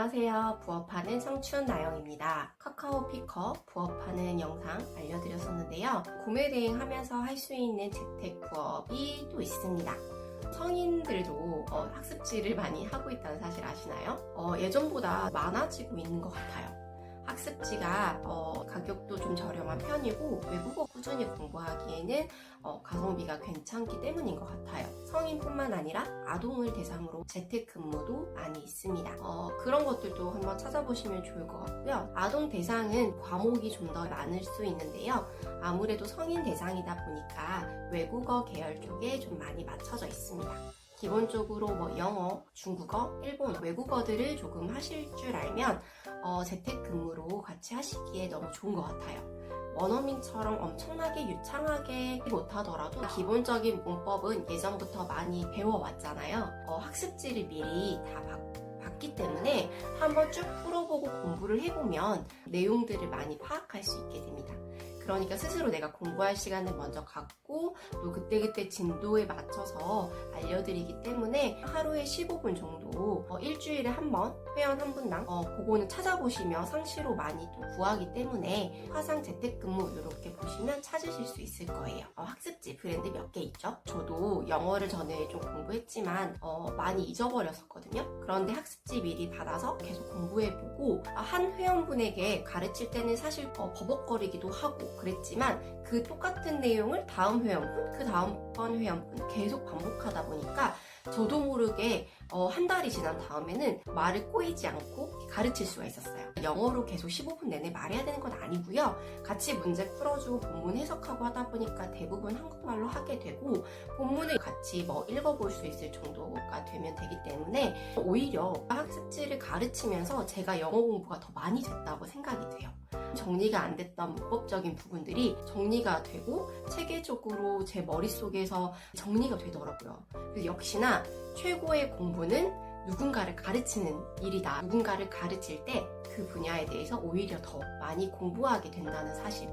안녕하세요. 부업하는 성춘 나영입니다. 카카오 피커 부업하는 영상 알려드렸었는데요. 구매 대행 하면서 할 수 있는 재택 부업이 또 있습니다. 성인들도 학습지를 많이 하고 있다는 사실 아시나요? 예전보다 많아지고 있는 것 같아요. 학습지가 가격도 좀 저렴한 편이고 외국어 꾸준히 공부하기에는 가성비가 괜찮기 때문인 것 같아요. 성인뿐만 아니라 아동을 대상으로 재택근무도 많이 있습니다. 그런 것들도 한번 찾아보시면 좋을 것 같고요. 아동 대상은 과목이 좀 더 많을 수 있는데요. 아무래도 성인 대상이다 보니까 외국어 계열 쪽에 좀 많이 맞춰져 있습니다. 기본적으로 영어, 중국어, 일본 외국어들을 조금 하실 줄 알면 재택근무로 같이 하시기에 너무 좋은 것 같아요. 원어민처럼 엄청나게 유창하게 못하더라도 기본적인 문법은 예전부터 많이 배워왔잖아요. 학습지를 미리 다 봤기 때문에 한번 쭉 풀어보고 공부를 해보면 내용들을 많이 파악할 수 있게 됩니다. 그러니까 스스로 내가 공부할 시간을 먼저 갖고 또 그때그때 진도에 맞춰서 알려드리기 때문에 하루에 15분 정도 일주일에 한 번 회원 한 분당 그거는 찾아보시면 상시로 많이 또 구하기 때문에 화상 재택근무 이렇게 보시면 찾으실 수 있을 거예요. 학습지 브랜드 몇 개 있죠? 저도 영어를 전에 좀 공부했지만 많이 잊어버렸었거든요. 그런데 학습지 미리 받아서 계속 공부해보고 한 회원분에게 가르칠 때는 사실 버벅거리기도 하고 그랬지만 그 똑같은 내용을 다음 회원분, 그 다음번 회원분 계속 반복하다 보니까 저도 모르게 한 달이 지난 다음에는 말을 꼬이지 않고 가르칠 수가 있었어요. 영어로 계속 15분 내내 말해야 되는 건 아니고요. 같이 문제 풀어주고 본문 해석하고 하다 보니까 대부분 한국말로 하게 되고 본문을 같이 읽어볼 수 있을 정도가 되면 되기 때문에 오히려 학습지를 가르치면서 제가 영어 공부가 더 많이 됐다고 생각이 돼요. 정리가 안 됐던 문법적인 부분들이 정리가 되고 체계적으로 제 머릿속에서 정리가 되더라고요. 그래서 역시나 최고의 공부는 누군가를 가르치는 일이다. 누군가를 가르칠 때 그 분야에 대해서 오히려 더 많이 공부하게 된다는 사실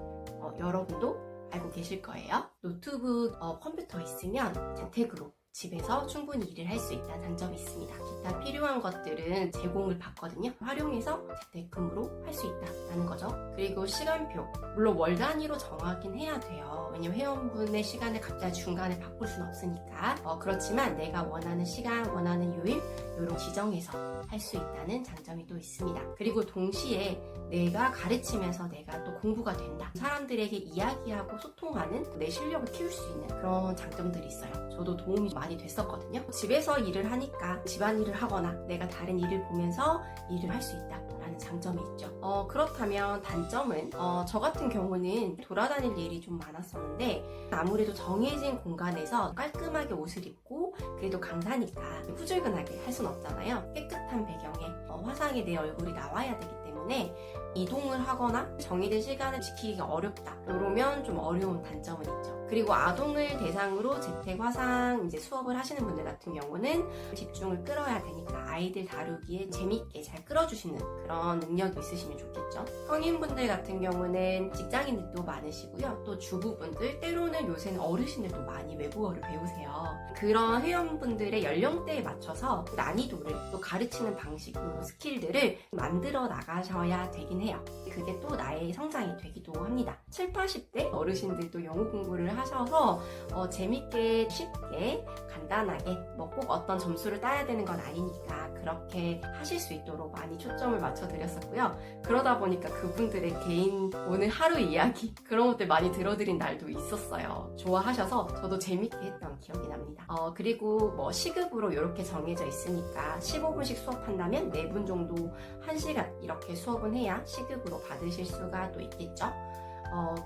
여러분도 알고 계실 거예요. 노트북, 컴퓨터 있으면 재택으로 집에서 충분히 일을 할 수 있다는 장점이 있습니다. 기타 필요한 것들은 제공을 받거든요. 활용해서 재택근무로 할 수 있다는 거죠. 그리고 시간표, 물론 월 단위로 정하긴 해야 돼요. 왜냐면 회원분의 시간을 갑자기 중간에 바꿀 수는 없으니까. 그렇지만 내가 원하는 시간, 원하는 요일 이런 지정해서 할 수 있다는 장점이 또 있습니다. 그리고 동시에 내가 가르치면서 내가 또 공부가 된다. 사람들에게 이야기하고 소통하는 내 실력을 키울 수 있는 그런 장점들이 있어요. 저도 도움이 많이 됐었거든요. 집에서 일을 하니까 집안일을 하거나 내가 다른 일을 보면서 일을 할 수 있다라는 장점이 있죠. 그렇다면 단점은 저 같은 경우는 돌아다닐 일이 좀 많았었는데 아무래도 정해진 공간에서 깔끔하게 옷을 입고 그래도 강사니까 후줄근하게 할 순 없잖아요. 깨끗한 배경에 화상에 내 얼굴이 나와야 되기 때문에 이동을 하거나 정해진 시간을 지키기가 어렵다. 그러면 좀 어려운 단점은 있죠. 그리고 아동을 대상으로 재택 화상 수업을 하시는 분들 같은 경우는 집중을 끌어야 되니까 아이들 다루기에 재밌게 잘 끌어주시는 그런 능력이 있으시면 좋겠죠. 성인분들 같은 경우는 직장인들도 많으시고요. 또 주부분들, 때로는 요새는 어르신들도 많이 외국어를 배우세요. 그런 회원분들의 연령대에 맞춰서 난이도를 또 가르치는 방식, 스킬들을 만들어 나가셔야 되긴 해요. 그게 또 나의 성장이 되기도 합니다. 7, 80대 어르신들도 영어 공부를 하셔서 재밌게 쉽게 간단하게 꼭 어떤 점수를 따야 되는 건 아니니까 그렇게 하실 수 있도록 많이 초점을 맞춰드렸었고요. 그러다 보니까 그분들의 개인 오늘 하루 이야기 그런 것들 많이 들어드린 날도 있었어요. 좋아하셔서 저도 재밌게 했던 기억이 납니다. 그리고 시급으로 이렇게 정해져 있으니까 15분씩 수업한다면 4분 정도 1시간 이렇게 수업은 해야 시급으로 받으실 수가 또 있겠죠.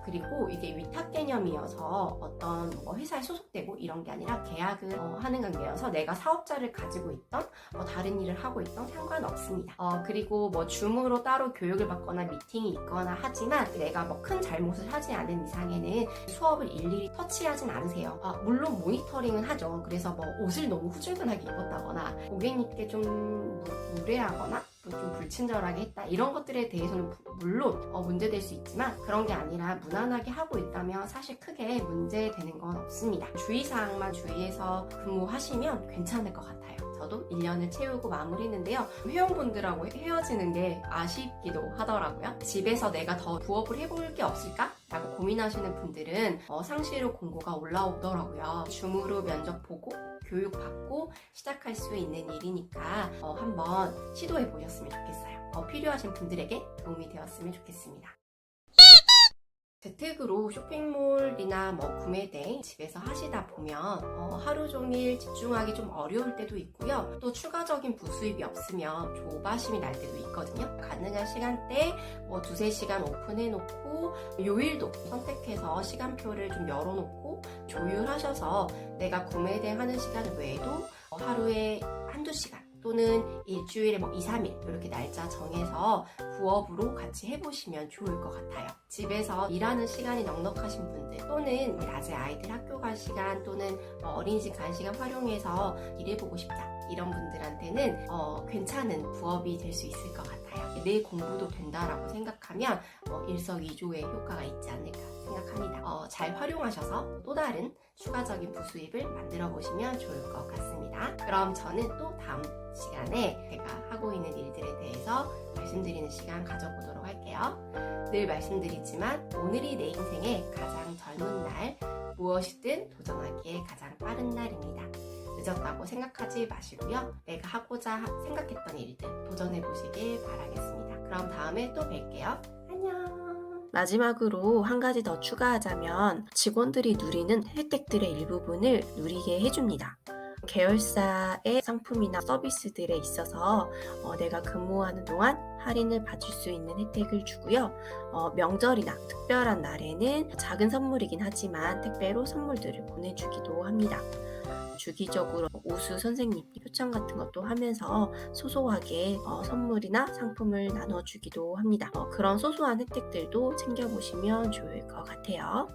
그리고 이게 위탁 개념이어서 어떤 회사에 소속되고 이런 게 아니라 계약을 하는 관계여서 내가 사업자를 가지고 있던 다른 일을 하고 있던 상관없습니다. 그리고 줌으로 따로 교육을 받거나 미팅이 있거나 하지만 내가 큰 잘못을 하지 않은 이상에는 수업을 일일이 터치하진 않으세요. 물론 모니터링은 하죠. 그래서 옷을 너무 후줄근하게 입었다거나 고객님께 좀 무례하거나 좀 불친절하게 했다 이런 것들에 대해서는 물론 문제될 수 있지만 그런 게 아니라 무난하게 하고 있다면 사실 크게 문제되는 건 없습니다. 주의사항만 주의해서 근무하시면 괜찮을 것 같아요. 저도 1년을 채우고 마무리했는데요. 회원분들하고 헤어지는 게 아쉽기도 하더라고요. 집에서 내가 더 부업을 해볼 게 없을까? 라고 고민하시는 분들은 상시로 공고가 올라오더라고요. 줌으로 면접 보고 교육받고 시작할 수 있는 일이니까 한번 시도해 보셨으면 좋겠어요. 필요하신 분들에게 도움이 되었으면 좋겠습니다. 재택으로 쇼핑몰이나 구매 등 집에서 하시다 보면 하루 종일 집중하기 좀 어려울 때도 있고요. 또 추가적인 부수입이 없으면 조바심이 날 때도 있거든요. 가능한 시간대 2-3시간 오픈해놓고 요일도 선택해서 시간표를 좀 열어놓고 조율하셔서 내가 구매 등 하는 시간 외에도 하루에 1-2시간 또는 일주일에 2-3일 이렇게 날짜 정해서 부업으로 같이 해보시면 좋을 것 같아요. 집에서 일하는 시간이 넉넉하신 분들 또는 낮에 아이들 학교 갈 시간 또는 어린이집 간 시간 활용해서 일해보고 싶다 이런 분들한테는 괜찮은 부업이 될 수 있을 것 같아요. 내 공부도 된다라고 생각하면 일석이조의 효과가 있지 않을까 생각합니다. 잘 활용하셔서 또 다른 추가적인 부수입을 만들어 보시면 좋을 것 같습니다. 그럼 저는 또 다음 시간에 제가 하고 있는 일들에 대해서 말씀드리는 시간 가져보도록 할게요. 늘 말씀드리지만 오늘이 내 인생의 가장 젊은 날, 무엇이든 도전하기에 가장 빠른 날입니다. 늦었다고 생각하지 마시고요. 내가 하고자 생각했던 일들 도전해 보시길 바라겠습니다. 그럼 다음에 또 뵐게요. 안녕. 마지막으로 한 가지 더 추가하자면 직원들이 누리는 혜택들의 일부분을 누리게 해줍니다. 계열사의 상품이나 서비스들에 있어서 내가 근무하는 동안 할인을 받을 수 있는 혜택을 주고요. 명절이나 특별한 날에는 작은 선물이긴 하지만 택배로 선물들을 보내주기도 합니다. 주기적으로 우수 선생님 표창 같은 것도 하면서 소소하게 선물이나 상품을 나눠주기도 합니다. 그런 소소한 혜택들도 챙겨보시면 좋을 것 같아요.